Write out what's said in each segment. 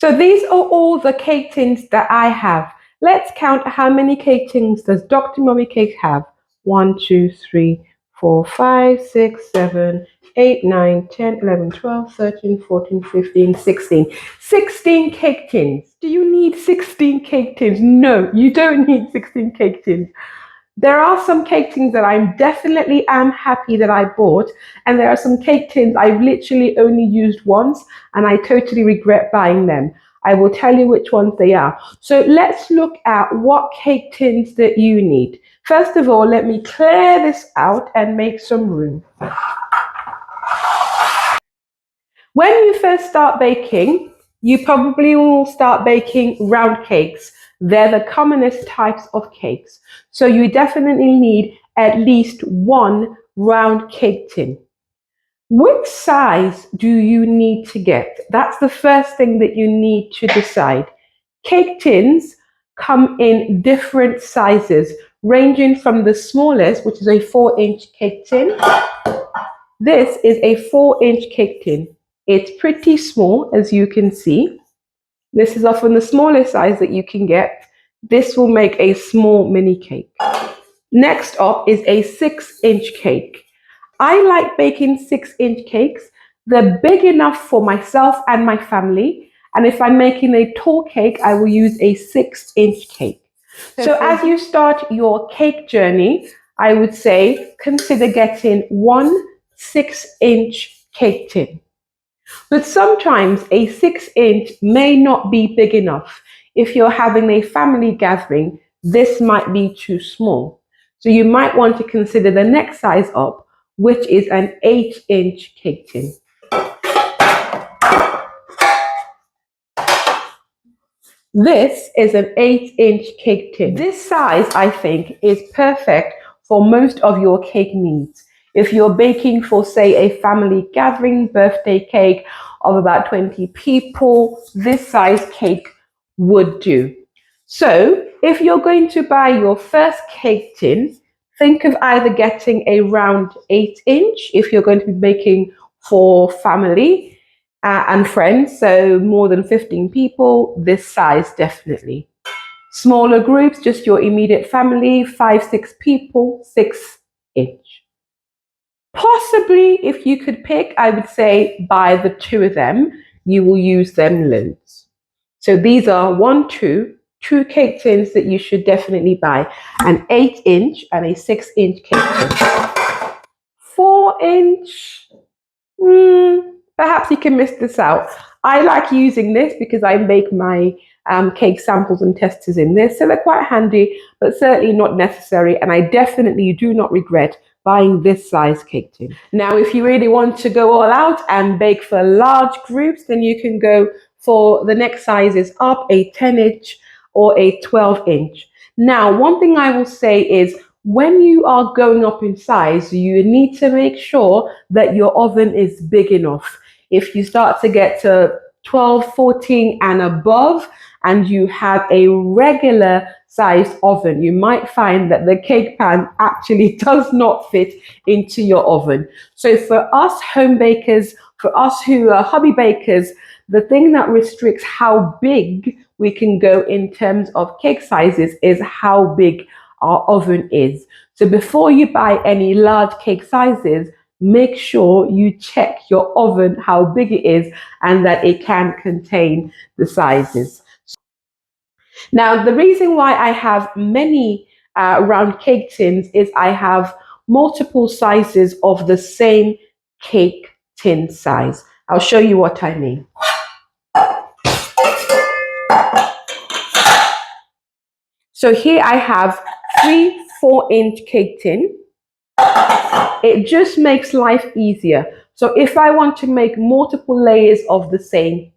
So these are all the cake tins that I have. Let's count how many cake tins does Dr. Mommy Cake have. 1, 2, 3, 4, 5, 6, 7, 8, 9, 10, 11, 12, 13, 14, 15, 16. 16 cake tins. Do you need 16 cake tins? No, you don't need 16 cake tins. There are some cake tins that I'm definitely am happy that I bought, and there are some cake tins I've literally only used once and I totally regret buying them. I will tell you which ones they are. So let's look at what cake tins that you need. First of all, let me clear this out and make some room. When you first start baking, you probably will start baking round cakes. They're the commonest types of cakes. So you definitely need at least one round cake tin. Which size do you need to get? That's the first thing that you need to decide. Cake tins come in different sizes, ranging from the smallest, which is a 4-inch cake tin. This is a 4-inch cake tin. It's pretty small, as you can see. This is often the smallest size that you can get. This will make a small mini cake. Next up is a 6-inch cake. I like baking 6-inch cakes. They're big enough for myself and my family. And if I'm making a tall cake, I will use a 6-inch cake. So as you start your cake journey, I would say consider getting one 6-inch cake tin. But sometimes a 6-inch may not be big enough. If you're having a family gathering, this might be too small. So you might want to consider the next size up, which is an 8-inch cake tin. This is an 8-inch cake tin. This size, I think, is perfect for most of your cake needs. If you're baking for, say, a family gathering birthday cake of about 20 people, this size cake would do. So if you're going to buy your first cake tin, think of either getting a round 8-inch if you're going to be baking for family and friends, so more than 15 people, this size definitely. Smaller groups, just your immediate family, 5, 6 people, 6-inch. Possibly, if you could pick, I would say buy the two of them. You will use them loads. So these are two cake tins that you should definitely buy. An 8-inch and a 6-inch cake tin. 4-inch, perhaps you can miss this out. I like using this because I make my cake samples and testers in this, so they're quite handy, but certainly not necessary, and I definitely do not regret buying this size cake tin. Now, if you really want to go all out and bake for large groups, then you can go for the next sizes up, a 10-inch or a 12-inch. Now, one thing I will say is when you are going up in size, you need to make sure that your oven is big enough. If you start to get to 12, 14 and above, and you have a regular sized oven, you might find that the cake pan actually does not fit into your oven. So for us home bakers, for us who are hobby bakers, the thing that restricts how big we can go in terms of cake sizes is how big our oven is. So before you buy any large cake sizes, make sure you check your oven, how big it is, and that it can contain the sizes. Now, the reason why I have many round cake tins is I have multiple sizes of the same cake tin size. I'll show you what I mean. So here I have 3 4-inch cake tin. It just makes life easier. So if I want to make multiple layers of the same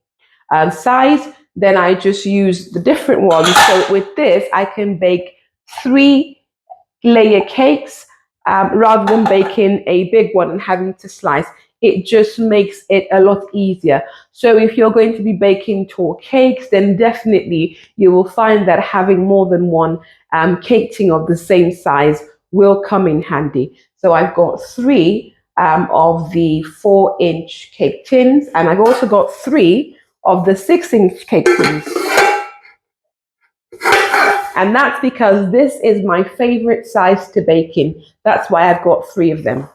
size, then I just use the different ones. So with this, I can bake 3-layer cakes rather than baking a big one and having to slice. It just makes it a lot easier. So if you're going to be baking tall cakes, then definitely you will find that having more than one cake tin of the same size will come in handy. So I've got 3 of the 4-inch cake tins, and I've also got 3 of the 6-inch cake tins. And that's because this is my favorite size to bake in. That's why I've got 3 of them.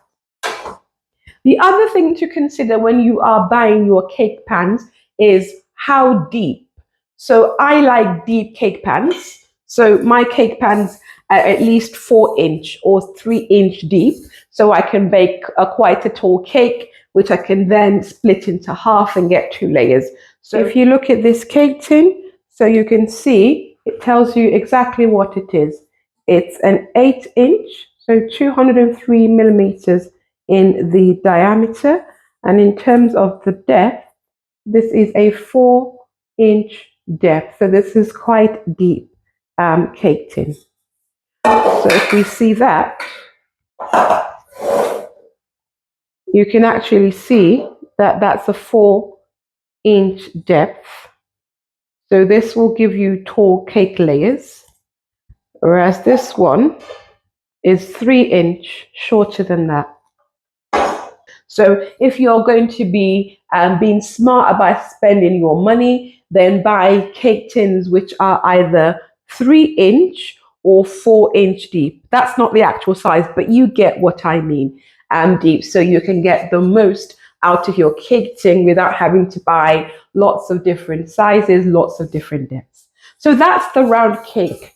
The other thing to consider when you are buying your cake pans is how deep. So I like deep cake pans. So my cake pans are at least 4-inch or 3-inch deep. So I can bake quite a tall cake, which I can then split into half and get 2 layers. So if you look at this cake tin, so you can see it tells you exactly what it is. It's an 8-inch, so 203 millimeters in the diameter, and in terms of the depth, this is a 4-inch depth. So this is quite deep cake tin. So if we see that, you can actually see that that's a 4-inch depth. So this will give you tall cake layers, whereas this one is 3-inch shorter than that. So if you're going to be being smart about spending your money, then buy cake tins which are either 3-inch or 4-inch deep. That's not the actual size, but you get what I mean, deep. So you can get the most out of your cake tin without having to buy lots of different sizes, lots of different depths. So that's the round cake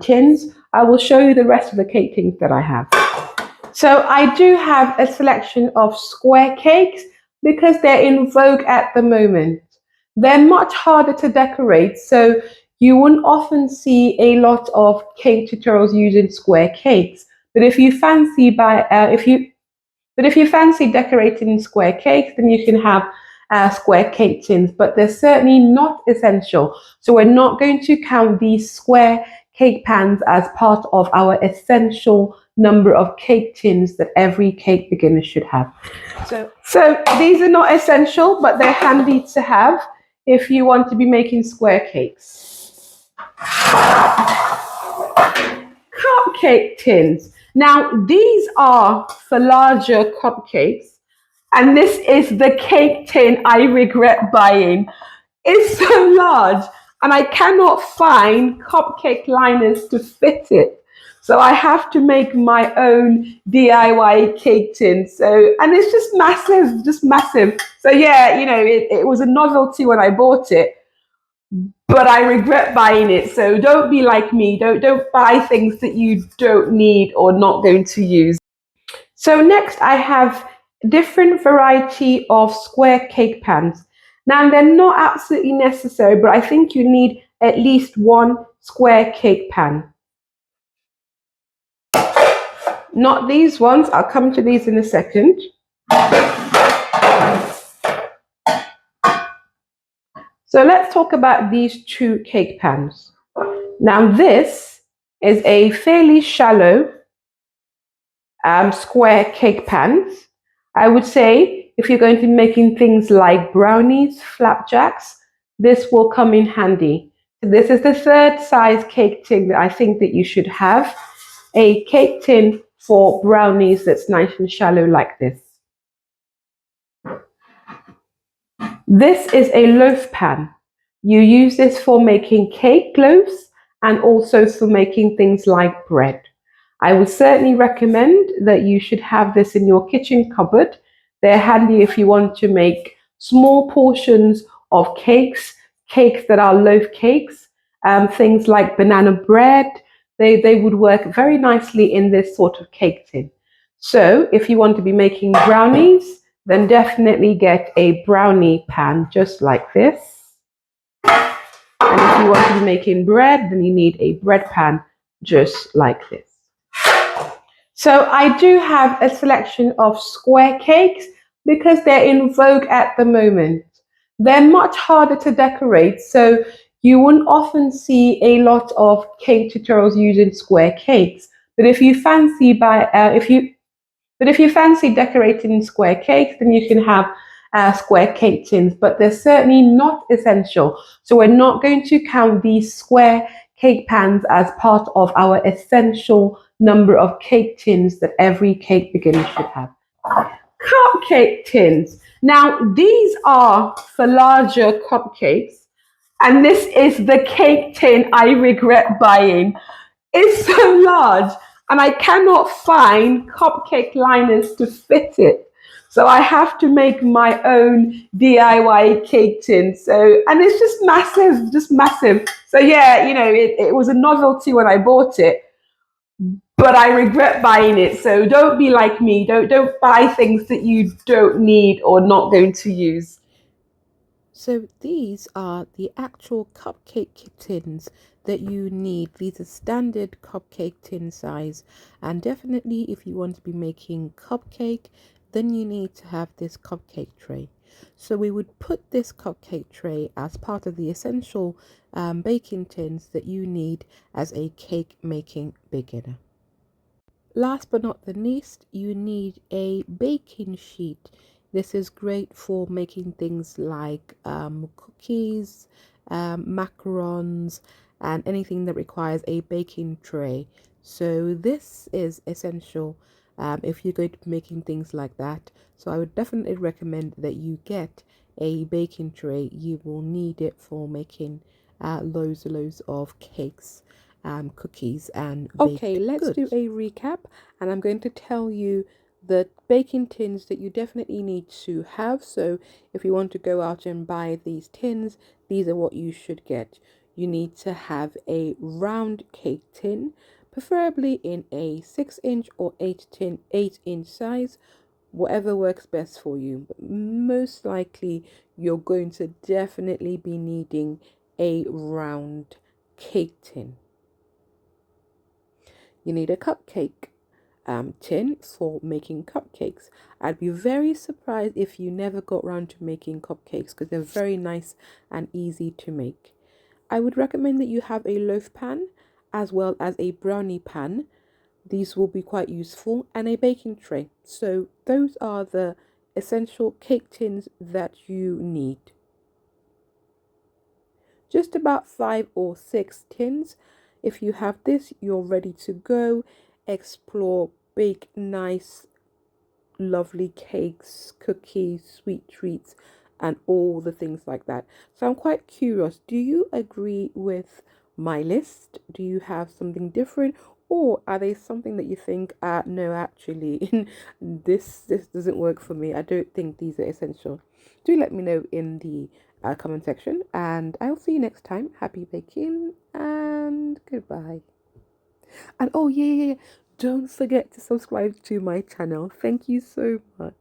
tins. I will show you the rest of the cake tins that I have. So I do have a selection of square cakes because they're in vogue at the moment. They're much harder to decorate, so you wouldn't often see a lot of cake tutorials using square cakes. But if you fancy decorating square cakes, then you can have square cake tins. But they're certainly not essential. So we're not going to count these square cake pans as part of our essential number of cake tins that every cake beginner should have. So these are not essential, but they're handy to have if you want to be making square cakes. Cupcake tins. Now, these are for larger cupcakes, and this is the cake tin I regret buying. It's so large, and I cannot find cupcake liners to fit it. So I have to make my own DIY cake tin. And it's just massive. So yeah, it was a novelty when I bought it, but I regret buying it. So don't be like me. Don't buy things that you don't need or not going to use. So next I have different variety of square cake pans. Now they're not absolutely necessary, but I think you need at least one square cake pan. Not these ones, I'll come to these in a second. So let's talk about these 2 cake pans. Now this is a fairly shallow square cake pans. I would say if you're going to be making things like brownies, flapjacks, this will come in handy. So this is the 3rd size cake tin that I think that you should have. A cake tin for brownies that's nice and shallow like this. This is a loaf pan. You use this for making cake loaves and also for making things like bread. I would certainly recommend that you should have this in your kitchen cupboard. They're handy if you want to make small portions of cakes that are loaf cakes, things like banana bread. They would work very nicely in this sort of cake tin. So if you want to be making brownies, then definitely get a brownie pan just like this. And if you want to be making bread, then you need a bread pan just like this. So I do have a selection of square cakes because they're in vogue at the moment. They're much harder to decorate, so you wouldn't often see a lot of cake tutorials using square cakes. But if you fancy decorating square cakes, then you can have square cake tins, but they're certainly not essential. So we're not going to count these square cake pans as part of our essential number of cake tins that every cake beginner should have. cupcake tins. Now, these are for larger cupcakes, and this is the cake tin I regret buying. It's so large, and I cannot find cupcake liners to fit it. So I have to make my own DIY cake tin. So, and it's just massive, just massive. So yeah, it was a novelty when I bought it, but I regret buying it. So don't be like me. Don't buy things that you don't need or not going to use. So these are the actual cupcake tins that you need. These are standard cupcake tin size, and definitely if you want to be making cupcake, then you need to have this cupcake tray. So we would put this cupcake tray as part of the essential baking tins that you need as a cake making beginner. Last but not the least, you need a baking sheet. This is great for making things like cookies, macarons, and anything that requires a baking tray. So this is essential if you're going to be making things like that. So I would definitely recommend that you get a baking tray. You will need it for making loads of cakes, cookies, and okay, let's do a recap, and I'm going to tell you the baking tins that you definitely need to have. So if you want to go out and buy these tins, these are what you should get. You need to have a round cake tin, preferably in a 6-inch or 8-inch size, whatever works best for you. But most likely, you're going to definitely be needing a round cake tin. You need a cupcake tin for making cupcakes. I'd be very surprised if you never got around to making cupcakes because they're very nice and easy to make. I would recommend that you have a loaf pan as well as a brownie pan. These will be quite useful, and a baking tray. So those are the essential cake tins that you need. Just about 5 or 6 tins. If you have this, you're ready to go. Explore, bake nice, lovely cakes, cookies, sweet treats, and all the things like that. So I'm quite curious. Do you agree with my list? Do you have something different? Or are they something that you think, no, actually, this doesn't work for me. I don't think these are essential. Do let me know in the comment section, and I'll see you next time. Happy baking and goodbye. And oh yeah, don't forget to subscribe to my channel. Thank you so much.